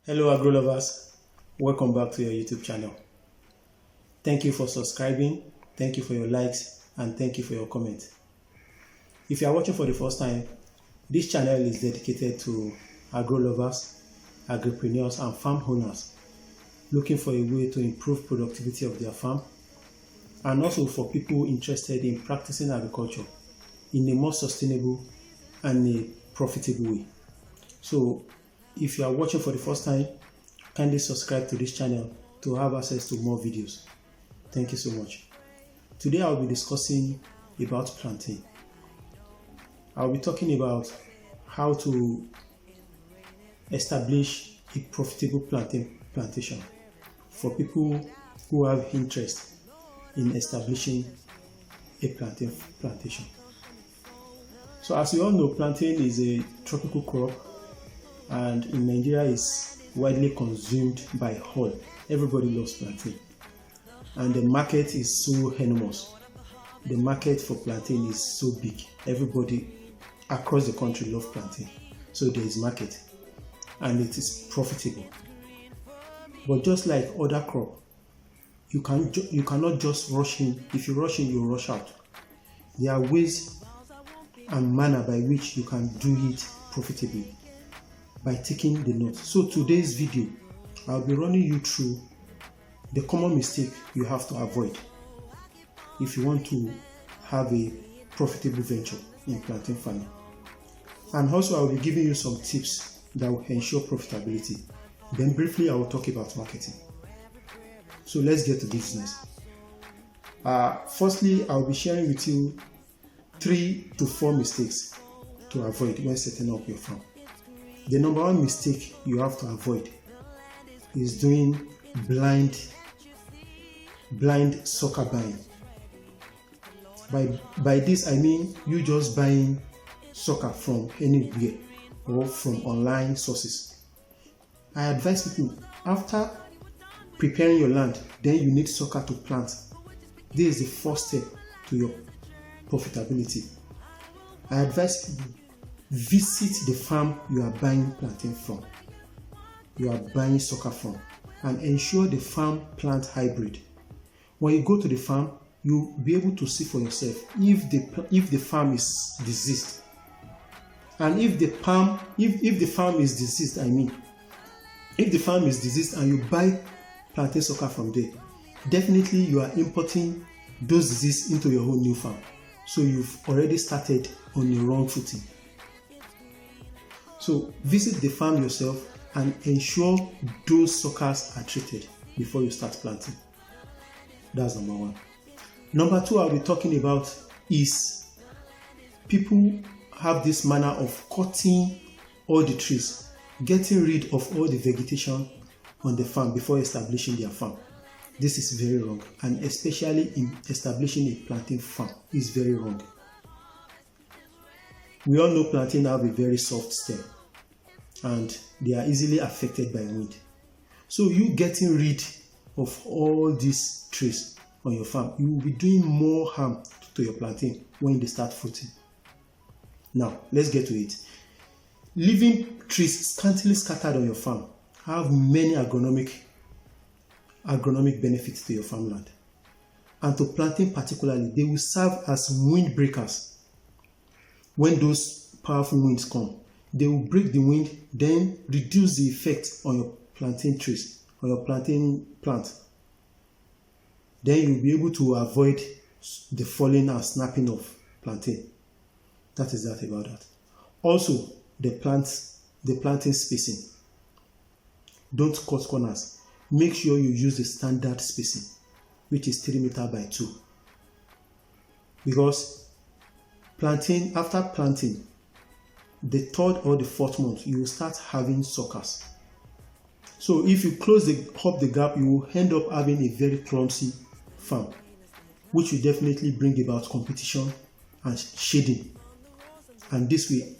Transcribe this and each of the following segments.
Hello agro lovers, welcome back to your YouTube channel. Thank you for subscribing, thank you for your likes, and thank you for your comments. If you are watching for the first time, this channel is dedicated to agro lovers, agripreneurs, and farm owners looking for a way to improve productivity of their farm, and also for people interested in practicing agriculture in a more sustainable and a profitable way. So if you are watching for the first time, kindly subscribe to this channel to have access to more videos. Thank you so much. Today I'll be discussing about plantain. I'll be talking about how to establish a profitable plantation for people who have interest in establishing a plantation. So as you all know, plantain is a tropical crop and in Nigeria is widely consumed by all. Everybody loves plantain, and the market is so enormous. The market for plantain is so big. Everybody across the country loves plantain, so there is market and it is profitable. But just like other crop, you cannot just rush in. If you rush in, you rush out. There are ways and manner by which you can do it profitably by taking the notes. So today's video, I'll be running you through the common mistake you have to avoid if you want to have a profitable venture in plantain farming. And also I'll be giving you some tips that will ensure profitability. Then briefly I will talk about marketing. So let's get to business. Firstly, I'll be sharing with you 3 to 4 mistakes to avoid when setting up your farm. The number one mistake you have to avoid is doing blind sucker buying. By this I mean you just buying sucker from anywhere or from online sources. I advise people, after preparing your land, then you need sucker to plant. This is the first step to your profitability. I advise people, visit the farm you are buying plantain from, you are buying sucker from, and ensure the farm plant hybrid. When you go to the farm, you'll be able to see for yourself if the farm is diseased. And if the farm is diseased, if the farm is diseased and you buy plantain sucker from there, definitely you are importing those diseases into your own new farm. So you've already started on the wrong footing. So visit the farm yourself and ensure those suckers are treated before you start planting. That's number one. Number two I'll be talking about is people have this manner of cutting all the trees, getting rid of all the vegetation on the farm before establishing their farm. This is very wrong, and especially in establishing a plantain farm is very wrong. We all know plantain have a very soft stem and they are easily affected by wind. So you getting rid of all these trees on your farm, you will be doing more harm to your plantain when they start fruiting. Now let's get to it. Leaving trees scantily scattered on your farm have many agronomic benefits to your farmland, and to plantain particularly, they will serve as windbreakers. When those powerful winds come, they will break the wind, then reduce the effect on your plantain trees, on your plantain plant. Then you'll be able to avoid the falling and snapping of plantain. That is that about that. Also, the planting spacing. Don't cut corners. Make sure you use the standard spacing, which is 3 meters by 2. Because plantain, after planting, the 3rd or the 4th month, you will start having suckers. So if you close up the gap, you will end up having a very clumsy farm, which will definitely bring about competition and shading. And this will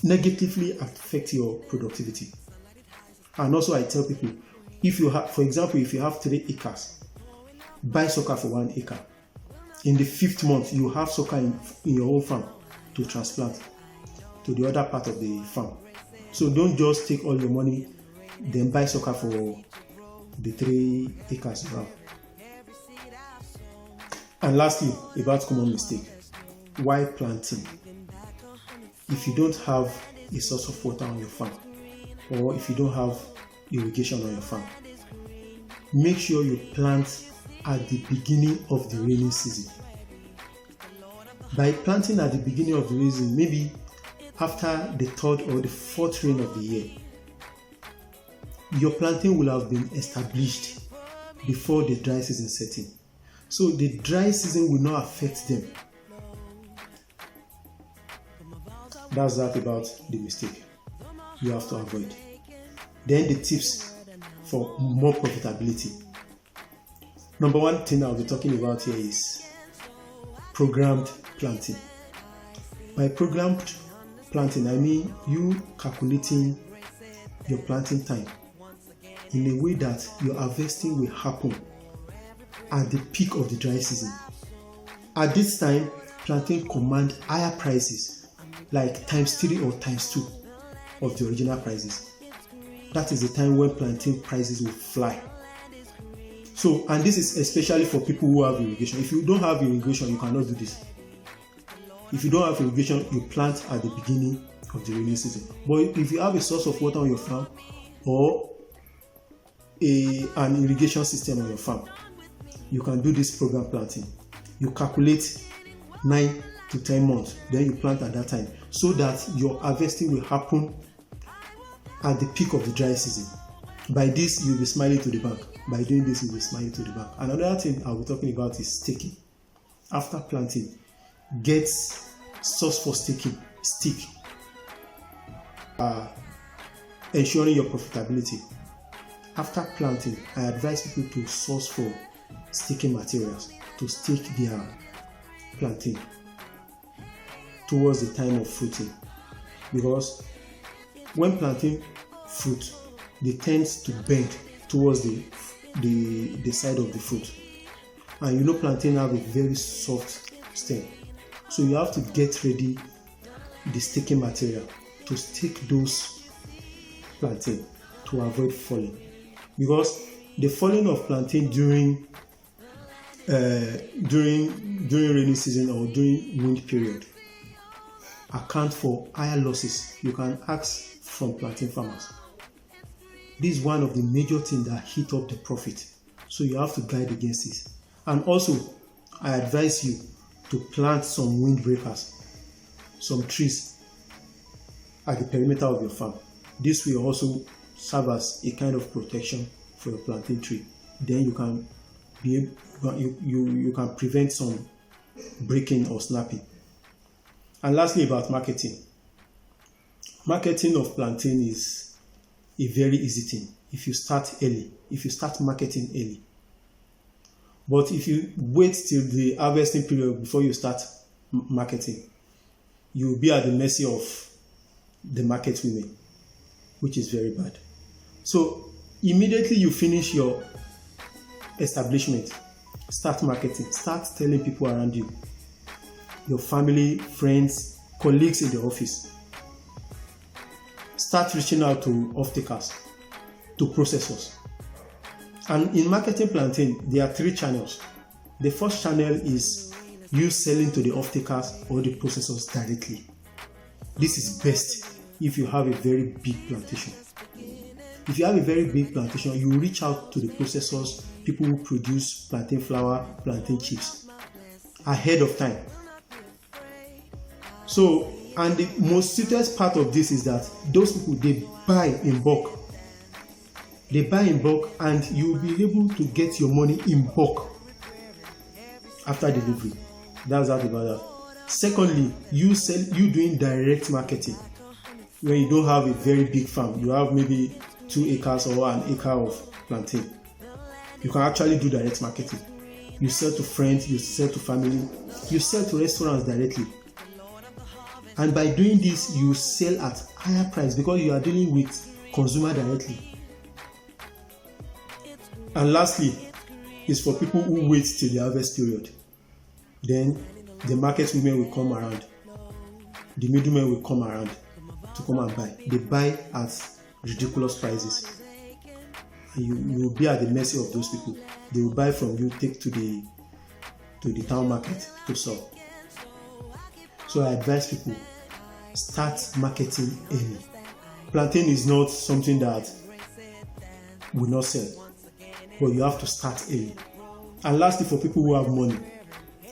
negatively affect your productivity. And also I tell people, if you have, for example, if you have 3 acres, buy sucker for 1 acre. In the 5th month, you have sucker in your own farm to transplant to the other part of the farm. So don't just take all your money then buy sucker for the 3 acres you have. And lastly, about common mistake. Why planting? If you don't have a source of water on your farm, or if you don't have irrigation on your farm, make sure you plant at the beginning of the rainy season. By planting at the beginning of the rainy season, maybe after the 3rd or the 4th rain of the year, your planting will have been established before the dry season sets in. So the dry season will not affect them. That's that about the mistake you have to avoid. Then the tips for more profitability. Number one thing I'll be talking about here is programmed planting. By programmed planting, I mean you calculating your planting time in a way that your harvesting will happen at the peak of the dry season. At this time, plantain command higher prices, like ×3 or ×2 of the original prices. That is the time when plantain prices will fly. So, and this is especially for people who have irrigation. If you don't have irrigation, you cannot do this. If you don't have irrigation, you plant at the beginning of the rainy season. But if you have a source of water on your farm or an irrigation system on your farm, you can do this program planting. You calculate 9 to 10 months, then you plant at that time, so that your harvesting will happen at the peak of the dry season. By this, you'll be smiling to the bank. By doing this, you'll be smiling to the bank. Another thing I'll be talking about is staking. After planting, get source for staking, stick, ensuring your profitability. After planting, I advise people to source for staking materials to stake their plantain towards the time of fruiting, because when plantain fruit, they tend to bend towards the side of the fruit, and you know plantain have a very soft stem, so you have to get ready the staking material to stake those plantain to avoid falling, because the falling of plantain during rainy season or during wind period account for higher losses. You can ask from plantain farmers. This is one of the major things that hit up the profit, so you have to guide against it. And also, I advise you to plant some windbreakers, some trees at the perimeter of your farm. This will also serve as a kind of protection for your plantain tree. Then you can you can prevent some breaking or snapping. And lastly, about marketing. Marketing of plantain is a very easy thing if you start early, if you start marketing early. But if you wait till the harvesting period before you start marketing, you will be at the mercy of the market women, which is very bad. So immediately you finish your establishment, start marketing, start telling people around you, your family, friends, colleagues in the office. Start reaching out to off-takers, to processors. And in marketing plantain, there are 3 channels. The first channel is you selling to the off-takers or the processors directly. This is best if you have a very big plantation. If you have a very big plantation, you reach out to the processors, people who produce plantain flour, plantain chips, ahead of time. So, and the most sweetest part of this is that those people, they buy in bulk. They buy in bulk, and you will be able to get your money in bulk after delivery. That's that about that. Secondly, you doing direct marketing. When you don't have a very big farm, you have maybe 2 acres or 1 acre of plantain, you can actually do direct marketing. You sell to friends, you sell to family, you sell to restaurants directly. And by doing this, you sell at higher price because you are dealing with consumer directly. And lastly, is for people who wait till the harvest period. Then the market women will come around, the middlemen will come around to come and buy. They buy at ridiculous prices. You will be at the mercy of those people. They will buy from you, take to the town market to sell. So I advise people, start marketing early. Plantain is not something that will not sell, but you have to start early. And lastly, for people who have money,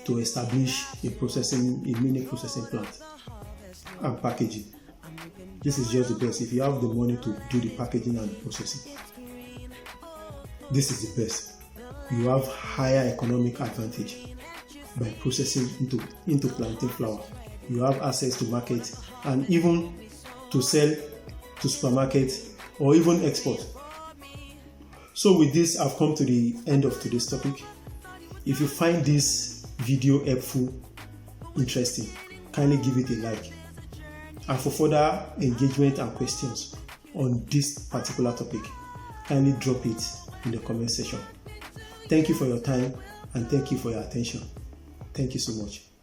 to establish a mini processing plant and packaging. This is just the best. If you have the money to do the packaging and the processing, this is the best. You have higher economic advantage by processing into plantain flour. You have access to market and even to sell to supermarket or even export. So with this, I've come to the end of today's topic. If you find this video helpful, interesting, kindly give it a like. And for further engagement and questions on this particular topic, kindly drop it in the comment section. Thank you for your time and thank you for your attention. Thank you so much.